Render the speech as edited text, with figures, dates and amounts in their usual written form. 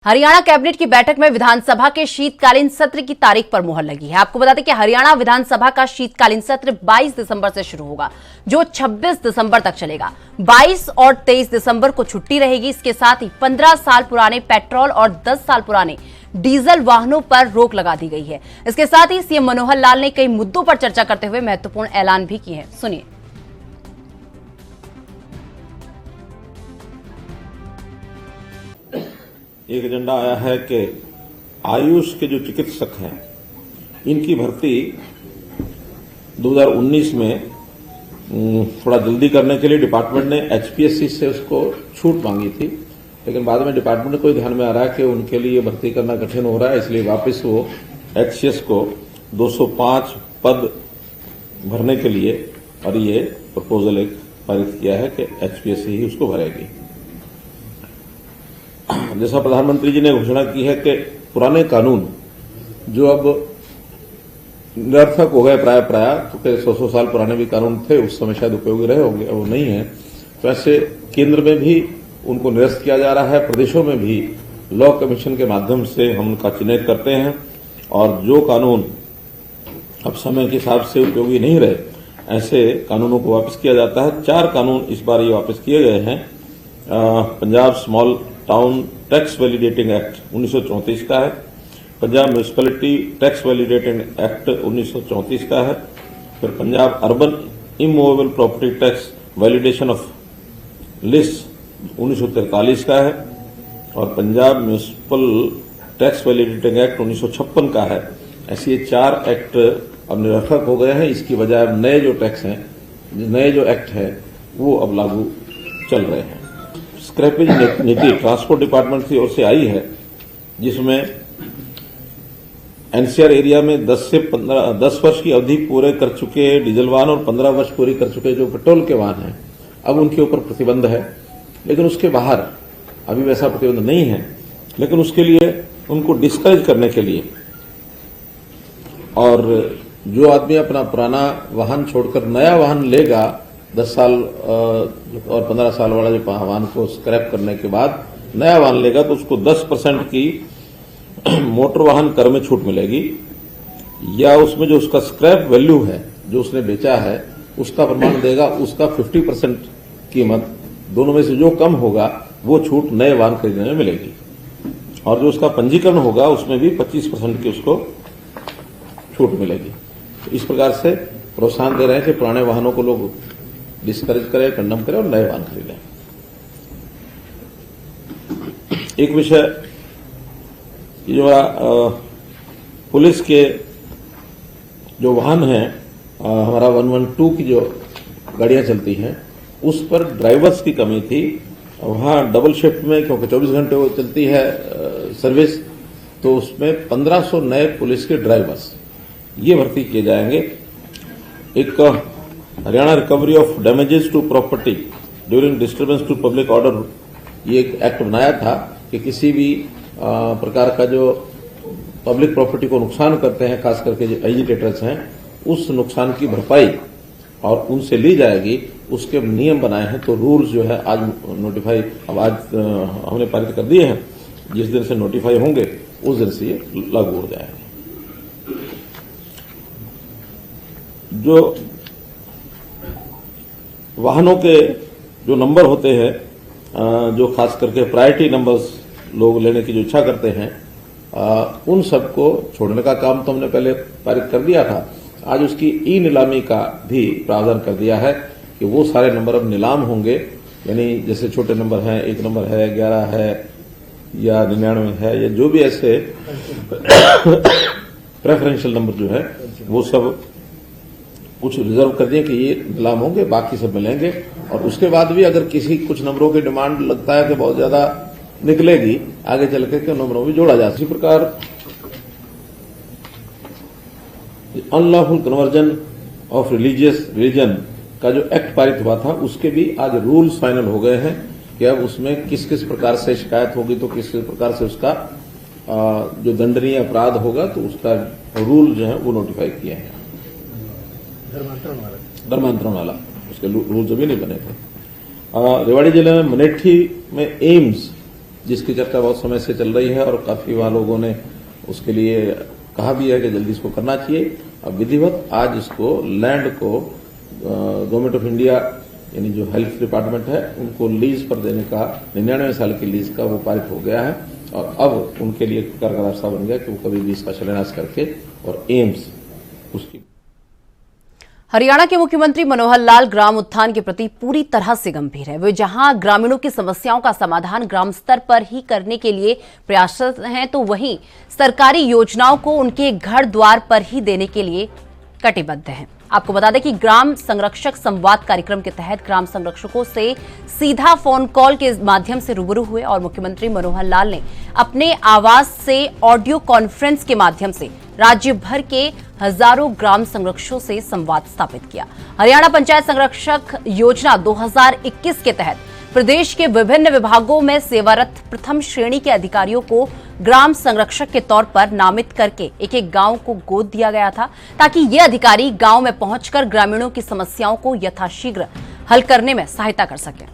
Haryana cabinet की बैठक में विधानसभा के शीतकालीन सत्र की तारीख पर मुहर लगी है। आपको बता दें कि हरियाणा विधानसभा का शीतकालीन सत्र 22 दिसंबर से शुरू होगा, जो 26 दिसंबर तक चलेगा। 22 और 23 दिसंबर को छुट्टी रहेगी। इसके साथ ही 15 साल पुराने पेट्रोल और 10 साल पुराने डीजल वाहनों पर रोक लगा दी गई है। इसके साथ ही सीएम मनोहर लाल ने कई मुद्दों पर चर्चा करते हुए महत्वपूर्ण ऐलान भी किए हैं। सुनिए। एक एजेंडा आया है कि आयुष के जो चिकित्सक हैं इनकी भर्ती 2019 में थोड़ा जल्दी करने के लिए डिपार्टमेंट ने एचपीएससी से उसको छूट मांगी थी, लेकिन बाद में डिपार्टमेंट को ध्यान में आ रहा है कि उनके लिए भर्ती करना कठिन हो रहा है, इसलिए वापस वो एचसीएस को 205 पद भरने के लिए और ये प्रपोजल एक पारित किया है कि एचपीएससी ही उसको भरेगी। जैसा प्रधानमंत्री जी ने घोषणा की है कि पुराने कानून जो अब निरर्थक हो गए प्राय तो 100 साल पुराने भी कानून थे, उस समय शायद उपयोगी रहे होंगे, वो नहीं है, तो ऐसे केंद्र में भी उनको निरस्त किया जा रहा है। प्रदेशों में भी लॉ कमीशन के माध्यम से हम उनका चिन्हित करते हैं और जो कानून अब समय के हिसाब से उपयोगी नहीं रहे, ऐसे कानूनों को वापस किया जाता है। 4 कानून इस बार ये वापस किए गए हैं। Punjab small town tax validating act 1934 का है, Punjab municipality tax validating act 1934 का है, फिर Punjab urban immovable property tax validation of list 1943 का है और Punjab municipal tax validating act 1956 का है। ऐसे ये 4 एक्ट अब निरर्थक हो गए हैं। इसकी बजाय अब नए जो टैक्स हैं, नए जो एक्ट है वो अब लागू चल रहे हैं। स्क्रैपेज नीति ट्रांसपोर्ट डिपार्टमेंट की ओर से आई है, जिसमें एनसीआर एरिया में 10 वर्ष की अवधि पूरे कर चुके डीजल वाहन और 15 वर्ष पूरी कर चुके जो पेट्रोल के वाहन हैं, अब उनके ऊपर प्रतिबंध है। लेकिन उसके बाहर अभी वैसा प्रतिबंध नहीं है, लेकिन उसके लिए उनको डिस्करेज करने के लिए और जो आदमी अपना पुराना वाहन छोड़कर नया वाहन लेगा, 10 साल और 15 साल वाला जो वाहन को स्क्रैप करने के बाद नया वाहन लेगा तो उसको 10% की मोटर वाहन कर में छूट मिलेगी, या उसमें जो उसका स्क्रैप वैल्यू है जो उसने बेचा है उसका प्रमाण देगा, उसका 50% कीमत, दोनों में से जो कम होगा वो छूट नए वाहन खरीदने में मिलेगी। और जो उसका पंजीकरण होगा उसमें भी 25% की उसको छूट मिलेगी। तो इस प्रकार से प्रोत्साहन दे रहे हैं कि पुराने वाहनों को लोग डिस्करेज करें, कंडम करें और नए वाहन खरीदें। एक विषय जो पुलिस के जो वाहन हैं, हमारा 112 की जो गाड़ियां चलती हैं उस पर ड्राइवर्स की कमी थी। वहां डबल शिफ्ट में, क्योंकि 24 घंटे वो चलती है सर्विस, तो उसमें 1500 नए पुलिस के ड्राइवर्स ये भर्ती किए जाएंगे। एक Haryana recovery of damages to property during disturbance to public order, ये एक एक्ट बनाया था कि किसी भी प्रकार का जो पब्लिक प्रॉपर्टी को नुकसान करते हैं, खास करके जो एजिटेटर्स हैं, उस नुकसान की भरपाई और उनसे ली जाएगी, उसके नियम बनाए हैं। तो रूल्स जो है आज नोटिफाई, अब आज हमने पारित कर दिए हैं। जिस दिन से नोटिफाई होंगे उस दिन से ये लागू हो जाएगा। जो वाहनों के जो नंबर होते हैं, जो खास करके प्रायोरिटी नंबर्स लोग लेने की जो इच्छा करते हैं, उन सबको छोड़ने का काम तो हमने पहले पारित कर दिया था। आज उसकी ई नीलामी का भी प्रावधान कर दिया है कि वो सारे नंबर अब नीलाम होंगे। यानी जैसे छोटे नंबर हैं, 1 नंबर है, 11 है या 99 है, या जो भी ऐसे प्रेफरेंशियल नंबर जो है वो सब कुछ रिजर्व कर दिए कि ये नीलाम होंगे, बाकी सब मिलेंगे। और उसके बाद भी अगर किसी कुछ नंबरों की डिमांड लगता है कि बहुत ज्यादा निकलेगी, आगे चल के नंबरों में जोड़ा जा। इसी प्रकार अनलॉफुल कन्वर्जन ऑफ रिलीजन का जो एक्ट पारित हुआ था, उसके भी आज रूल्स फाइनल हो गए हैं कि अब उसमें किस किस प्रकार से शिकायत होगी, तो किस किस प्रकार से उसका जो दंडनीय अपराध होगा, तो उसका रूल जो है वो नोटिफाई किए हैं। धर्मांतरण वाला उसके रूल्स अभी नहीं बने थे। रेवाड़ी जिले में मनेठी में एम्स जिसकी चर्चा बहुत समय से चल रही है और काफी वहां लोगों ने उसके लिए कहा भी है कि जल्दी इसको करना चाहिए। अब विधिवत आज इसको लैंड को गवर्नमेंट ऑफ इंडिया यानी जो हेल्थ डिपार्टमेंट है उनको लीज पर देने का 99 साल की लीज का वो पारित हो गया है और अब उनके लिए कारगर रास्ता बन गया कि वो कभी भी इसका शिलान्यास करके और एम्स उसकी। हरियाणा के मुख्यमंत्री मनोहर लाल ग्राम उत्थान के प्रति पूरी तरह से गंभीर है। वे जहां ग्रामीणों की समस्याओं का समाधान ग्राम स्तर पर ही करने के लिए प्रयासरत हैं, तो वहीं सरकारी योजनाओं को उनके घर द्वार पर ही देने के लिए कटिबद्ध हैं। आपको बता दें कि ग्राम संरक्षक संवाद कार्यक्रम के तहत ग्राम संरक्षकों से सीधा फोन कॉल के माध्यम से रूबरू हुए और मुख्यमंत्री मनोहर लाल ने अपने आवास से ऑडियो कॉन्फ्रेंस के माध्यम से राज्य भर के हजारों ग्राम संरक्षकों से संवाद स्थापित किया। हरियाणा पंचायत संरक्षक योजना 2021 के तहत प्रदेश के विभिन्न विभागों में सेवारत प्रथम श्रेणी के अधिकारियों को ग्राम संरक्षक के तौर पर नामित करके एक एक गांव को गोद दिया गया था, ताकि ये अधिकारी गांव में पहुंचकर ग्रामीणों की समस्याओं को यथाशीघ्र हल करने में सहायता कर सकें।